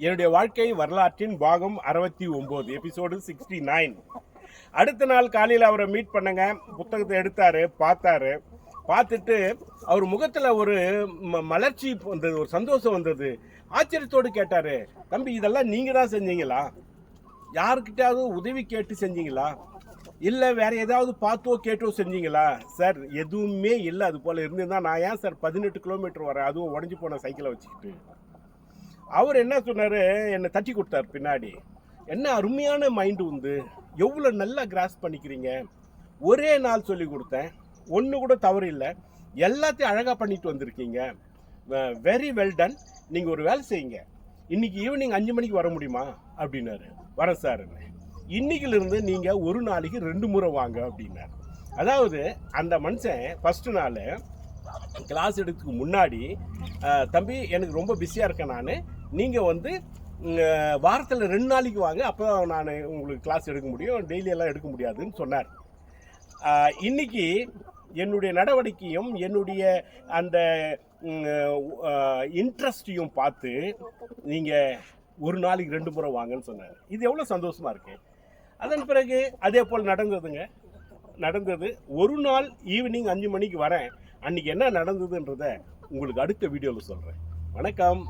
என்னுடைய வாழ்க்கை வரலாற்றின் பாகம் 69 எபிசோடு 69. அடுத்த நாள் காலையில் அவரை மீட் பண்ணுங்க. புத்தகத்தை எடுத்தாரு, பார்த்துட்டு அவர் முகத்தில் ஒரு மலர்ச்சி வந்தது, ஒரு சந்தோஷம் வந்தது. ஆச்சரியத்தோடு கேட்டார், தம்பி இதெல்லாம் நீங்கள் தான் செஞ்சீங்களா? யாருக்கிட்டாவது உதவி கேட்டு செஞ்சீங்களா? இல்லை வேற ஏதாவது பார்த்தோ கேட்டோ செஞ்சீங்களா? சார் எதுவுமே இல்லை. அது போல் இருந்திருந்தால் நான் ஏன் சார் 18 கிலோமீட்டர் வரேன், அதுவும் உடஞ்சி போன சைக்கிளை வச்சுக்கிட்டு? அவர் என்ன சொன்னார், என்னை தட்டி கொடுத்தார் பின்னாடி. என்ன அருமையான மைண்டு உண்டு, எவ்வளோ நல்லா கிராஸ் பண்ணிக்கிறீங்க. ஒரே நாள் சொல்லி கொடுத்தேன், ஒன்று கூட தவறு இல்லை, எல்லாத்தையும் அழகாக பண்ணிட்டு வந்திருக்கீங்க. Very well done. நீங்கள் ஒரு வேலை செய்யுங்க, இன்றைக்கி ஈவினிங் 5 மணிக்கு வர முடியுமா அப்படின்னாரு. வரேன் சார். இன்னைக்கிலிருந்து நீங்கள் ஒரு நாளைக்கு 2 முறை வாங்க அப்படின்னாரு. அதாவது அந்த மனுஷன் ஃபஸ்ட்டு நாள் கிளாஸ் எடுக்கிறதுக்கு முன்னாடி, தம்பி எனக்கு ரொம்ப பிஸியாக இருக்கேன் நான், நீங்கள் வாரத்தில் 2 நாளைக்கு வாங்க, அப்போ நான் உங்களுக்கு கிளாஸ் எடுக்க முடியும், டெய்லியெல்லாம் எடுக்க முடியாதுன்னு சொன்னார். இன்றைக்கி என்னுடைய நடவடிக்கையும் என்னுடைய அந்த இன்ட்ரெஸ்ட்டையும் பார்த்து நீங்கள் ஒரு நாளைக்கு 2 முறை வாங்கன்னு சொன்னார். இது எவ்வளோ சந்தோஷமாக இருக்குது. அதன் பிறகு அதே போல் நடந்தது. ஒரு நாள் ஈவினிங் 5 மணிக்கு வரேன். அன்றைக்கி என்ன நடந்ததுன்றதை உங்களுக்கு அடுத்த வீடியோவில் சொல்கிறேன். வணக்கம்.